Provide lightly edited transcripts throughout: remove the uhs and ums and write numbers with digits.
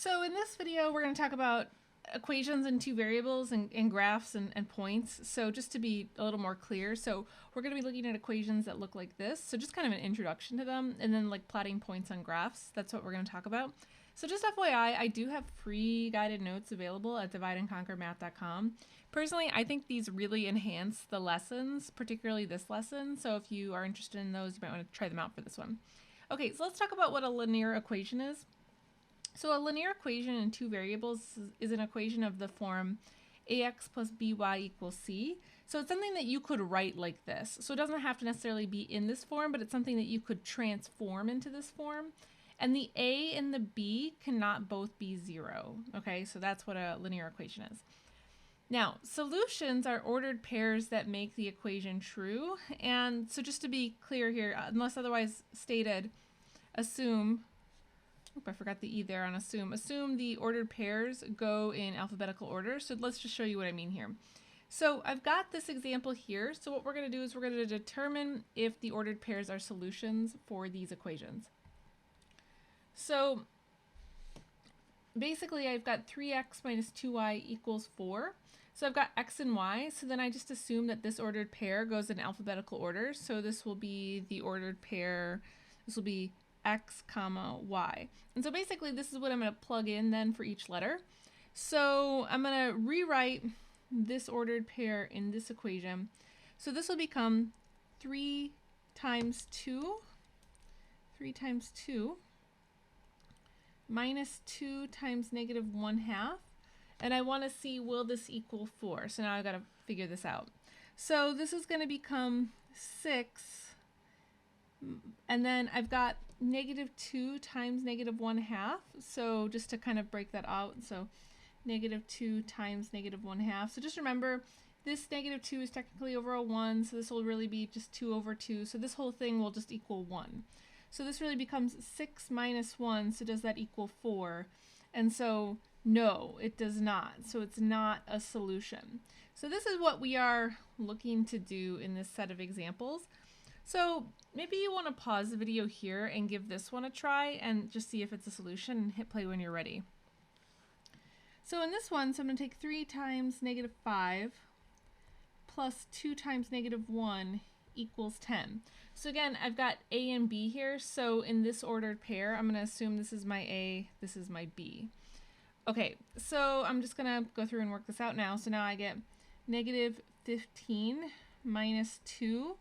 So in this video, we're going to talk about equations in two variables and graphs and points. So just to be a little more clear, so we're going to be looking at equations that look like this. So just kind of an introduction to them, and then like plotting points on graphs. That's what we're going to talk about. So just FYI, I do have free guided notes available at divideandconquermath.com. Personally, I think these really enhance the lessons, particularly this lesson. So if you are interested in those, you might want to try them out for this one. Okay, so let's talk about what a linear equation is. So a linear equation in two variables is an equation of the form ax plus by equals c. So it's something that you could write like this. So it doesn't have to necessarily be in this form, but it's something that you could transform into this form. And the a and the b cannot both be 0. Okay, so that's what a linear equation is. Now, solutions are ordered pairs that make the equation true. And so just to be clear here, unless otherwise stated, assume, I forgot the E there on assume. Assume the ordered pairs go in alphabetical order. So let's just show you what I mean here. So I've got this example here. So what we're going to do is we're going to determine if the ordered pairs are solutions for these equations. So basically I've got 3x minus 2y equals 4. So I've got x and y. So then I just assume that this ordered pair goes in alphabetical order. So this will be the ordered pair. This will be x comma y. And so basically this is what I'm going to plug in then for each letter. So I'm going to rewrite this ordered pair in this equation. So this will become 3 times 2 minus 2 times negative 1/2. And I want to see, will this equal 4? So now I've got to figure this out. So this is going to become 6. And then I've got negative 2 times negative 1/2. So just to kind of break that out, so negative 2 times negative 1/2. So just remember, this negative 2 is technically over a 1, so this will really be just 2 over 2. So this whole thing will just equal 1. So this really becomes 6 minus 1, so does that equal 4? And so no, it does not. So it's not a solution. So this is what we are looking to do in this set of examples. So maybe you want to pause the video here and give this one a try and just see if it's a solution, and hit play when you're ready. So in this one, so I'm going to take 3 times negative 5 plus 2 times negative 1 equals 10. So again, I've got a and b here. So in this ordered pair, I'm going to assume this is my a, this is my b. Okay, so I'm just going to go through and work this out now. So now I get negative 15 minus 2.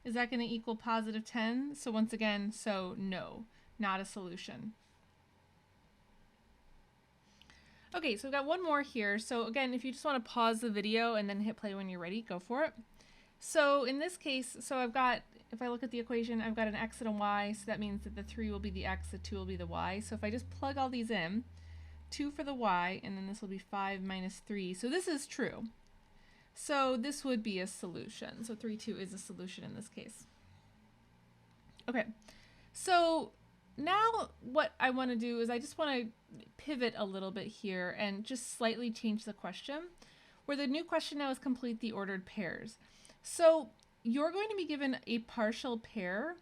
Is that going to equal positive 10? So once again, so no, not a solution. Okay, so we've got one more here. So again, if you just want to pause the video and then hit play when you're ready, go for it. So in this case, so I've got, if I look at the equation, I've got an x and a y, so that means that the 3 will be the x, the 2 will be the y. So if I just plug all these in, 2 for the y, and then this will be 5 minus 3. So this is true. So this would be a solution. So 3, 2 is a solution in this case. Okay, so now what I want to do is I just want to pivot a little bit here and just slightly change the question, where the new question now is complete the ordered pairs. So you're going to be given a partial pair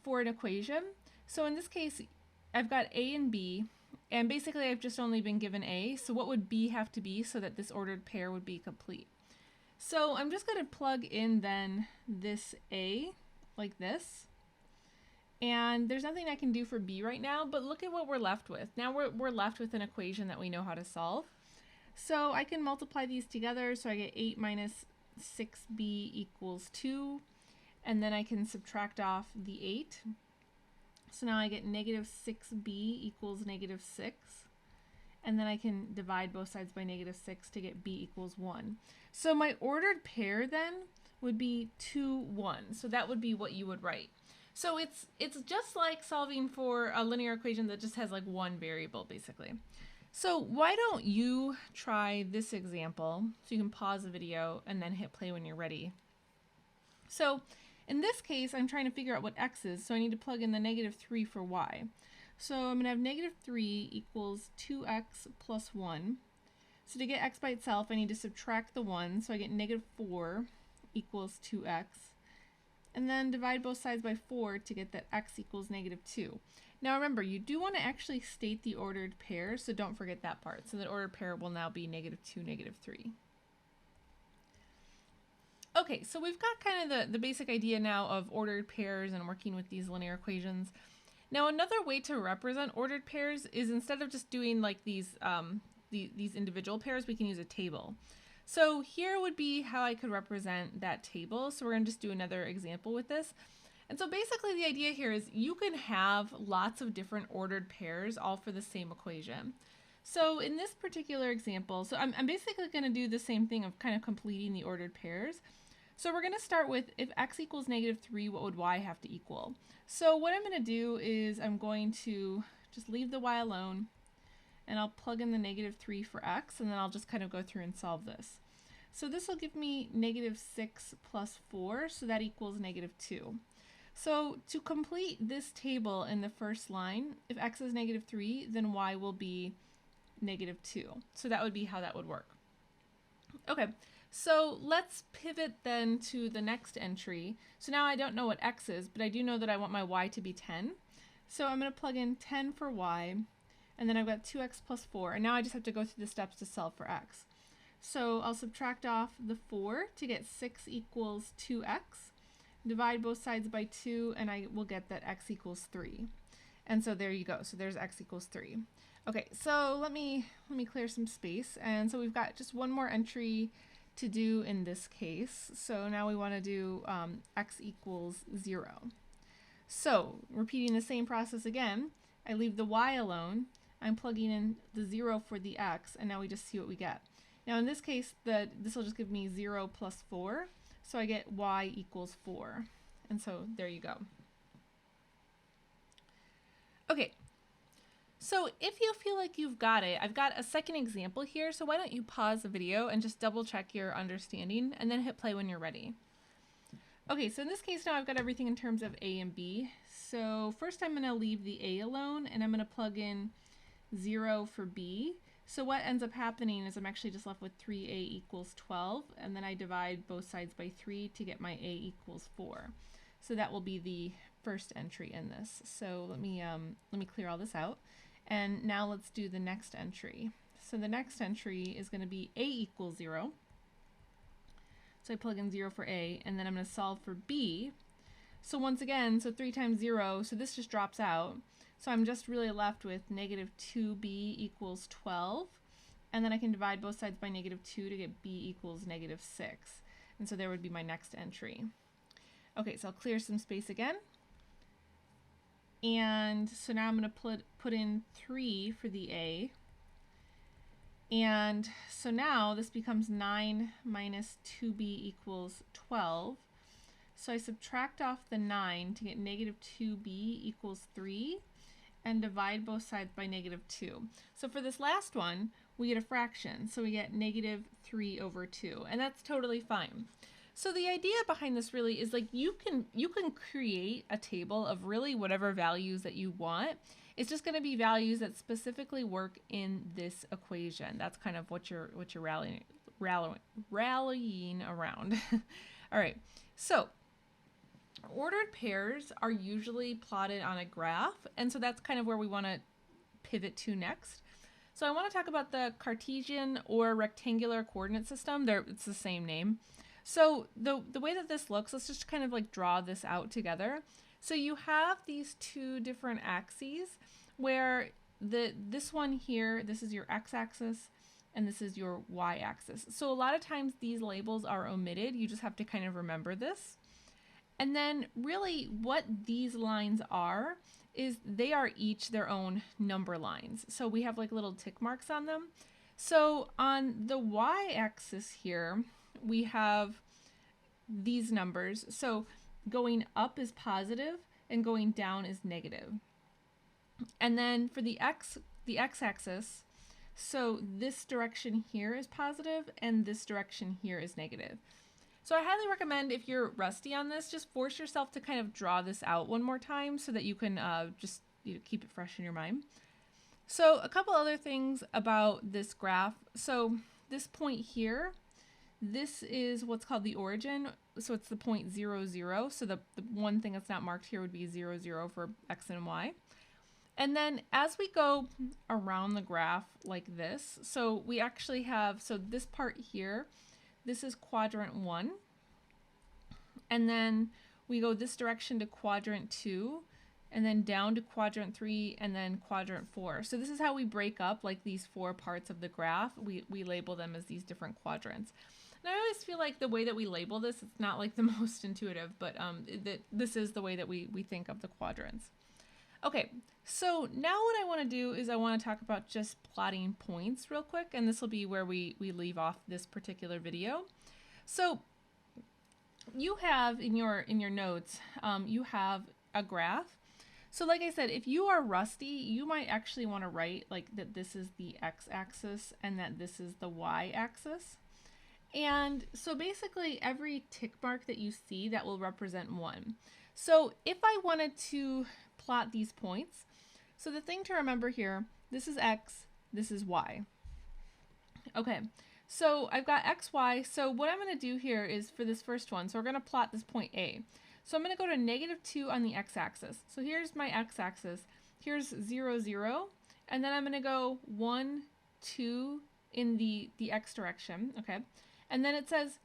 for an equation. So in this case, I've got a and b, and basically I've just only been given a. So what would b have to be so that this ordered pair would be complete? So I'm just going to plug in then this a like this. And there's nothing I can do for b right now, but look at what we're left with. Now we're left with an equation that we know how to solve. So I can multiply these together. So I get 8 minus 6b equals 2. And then I can subtract off the 8. So now I get negative 6b equals negative 6. And then I can divide both sides by negative 6 to get b equals 1. So my ordered pair then would be 2, 1. So that would be what you would write. So it's just like solving for a linear equation that just has like one variable basically. So why don't you try this example? So you can pause the video and then hit play when you're ready. So in this case, I'm trying to figure out what x is, so I need to plug in the negative 3 for y. So I'm going to have negative 3 equals 2x plus 1. So to get x by itself, I need to subtract the 1, so I get negative 4 equals 2x. And then divide both sides by 4 to get that x equals negative 2. Now remember, you do want to actually state the ordered pair, so don't forget that part. So the ordered pair will now be -2, -3. Okay, so we've got kind of the basic idea now of ordered pairs and working with these linear equations. Now another way to represent ordered pairs is instead of just doing like these individual pairs, we can use a table. So here would be how I could represent that table. So we're going to just do another example with this. And so basically the idea here is you can have lots of different ordered pairs all for the same equation. So in this particular example, so I'm basically going to do the same thing of kind of completing the ordered pairs. So we're going to start with, if x equals -3, what would y have to equal? So what I'm going to do is I'm going to just leave the y alone, and I'll plug in the -3 for x, and then I'll just kind of go through and solve this. So this will give me -6 plus 4, so that equals -2. So to complete this table in the first line, if x is -3, then y will be -2. So that would be how that would work. Okay, so let's pivot then to the next entry. So now I don't know what x is, but I do know that I want my y to be 10. So I'm going to plug in 10 for y, and then I've got 2x plus 4, and now I just have to go through the steps to solve for x. So I'll subtract off the 4 to get 6 equals 2x. Divide both sides by 2, and I will get that x equals 3. And so there you go. So there's x equals 3. Okay, so let me clear some space. And so we've got just one more entry to do in this case. So now we want to do x equals 0. So repeating the same process again, I leave the y alone. I'm plugging in the 0 for the x, and now we just see what we get. Now in this case, this will just give me 0 plus 4. So I get y equals 4. And so there you go. Okay, so if you feel like you've got it, I've got a second example here. So why don't you pause the video and just double check your understanding and then hit play when you're ready. Okay, so in this case now I've got everything in terms of a and b. So first I'm going to leave the a alone, and I'm going to plug in 0 for b. So what ends up happening is I'm actually just left with 3a equals 12, and then I divide both sides by 3 to get my a equals 4. So that will be the first entry in this. So let me clear all this out, and now let's do the next entry. So the next entry is going to be a equals 0. So I plug in 0 for a, and then I'm going to solve for b. So once again, so 3 times 0, so this just drops out. So I'm just really left with -2b equals 12, and then I can divide both sides by -2 to get b equals -6. And so there would be my next entry. Okay, so I'll clear some space again. And so now I'm going to put in 3 for the a. And so now this becomes 9 minus 2b equals 12. So I subtract off the 9 to get -2b equals 3. And divide both sides by -2. So for this last one, we get a fraction. So we get -3 over 2, and that's totally fine. So the idea behind this really is like you can create a table of really whatever values that you want. It's just going to be values that specifically work in this equation. That's kind of what you're rallying around. All right. So ordered pairs are usually plotted on a graph, and so that's kind of where we want to pivot to next. So I want to talk about the Cartesian or rectangular coordinate system. It's the same name. So the way that this looks, let's just kind of like draw this out together. So you have these two different axes where this one here, this is your x-axis, and this is your y-axis. So a lot of times these labels are omitted. You just have to kind of remember this. And then really what these lines are is they are each their own number lines. So we have like little tick marks on them. So on the y-axis here, we have these numbers. So going up is positive and going down is negative. And then for the x-axis, so this direction here is positive and this direction here is negative. So I highly recommend, if you're rusty on this, just force yourself to kind of draw this out one more time so that you can just keep it fresh in your mind. So a couple other things about this graph. So this point here, this is what's called the origin. So it's the point 0, 0. So the one thing that's not marked here would be 0, 0 for x and y. And then as we go around the graph like this, so we actually have, so this part here, this is quadrant 1. And then we go this direction to quadrant 2, and then down to quadrant 3, and then quadrant 4. So this is how we break up like these 4 parts of the graph. We label them as these different quadrants. And I always feel like the way that we label this, it's not like the most intuitive, but this is the way that we think of the quadrants. Okay, so now what I want to do is I want to talk about just plotting points real quick, and this will be where we leave off this particular video. So you have in your notes, you have a graph. So like I said, if you are rusty, you might actually want to write like that this is the x-axis and that this is the y-axis. And so basically every tick mark that you see, that will represent 1. So if I wanted to plot these points, so the thing to remember here, this is x, this is y. Okay, so I've got x, y. So what I'm going to do here is for this first one, so we're going to plot this point A. So I'm going to go to -2 on the x-axis. So here's my x-axis. Here's 0, 0. And then I'm going to go 1, 2 in the x direction. Okay. And then it says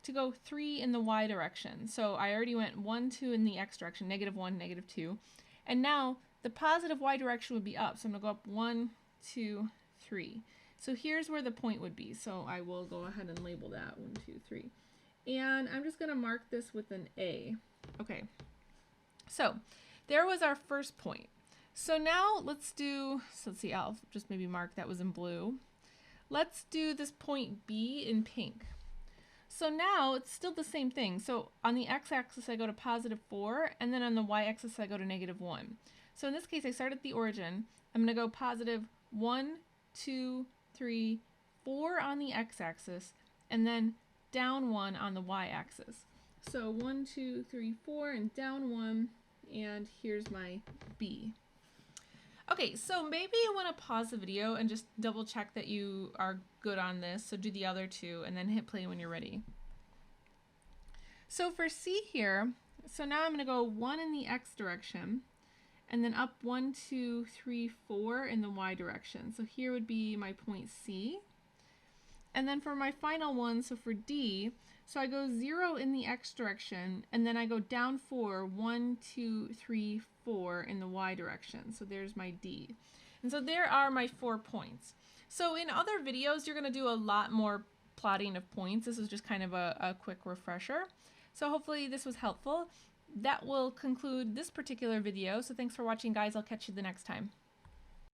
to go 3 in the y direction. So I already went 1, 2 in the x direction, -1, -2. And now the positive y direction would be up. So I'm going to go up 1, 2, 3. So here's where the point would be. So I will go ahead and label that 1, 2, 3. And I'm just going to mark this with an A. Okay. So there was our first point. So now let's see, I'll just maybe mark that was in blue. Let's do this point B in pink. So now it's still the same thing. So on the x-axis I go to +4, and then on the y-axis I go to -1. So in this case I start at the origin. I'm going to go +1, 2, 3, 4 on the x-axis, and then down 1 on the y-axis. So 1, 2, 3, 4, and down 1, and here's my B. Okay, so maybe you want to pause the video and just double check that you are good on this. So do the other 2 and then hit play when you're ready. So for C here, so now I'm going to go 1 in the x direction and then up 1, 2, 3, 4 in the y direction. So here would be my point C. And then for my final one, so for D, so I go 0 in the x direction, and then I go down 4, 1, 2, 3, 4 in the y direction. So there's my D. And so there are my 4 points. So in other videos, you're going to do a lot more plotting of points. This is just kind of a quick refresher. So hopefully this was helpful. That will conclude this particular video. So thanks for watching, guys. I'll catch you the next time.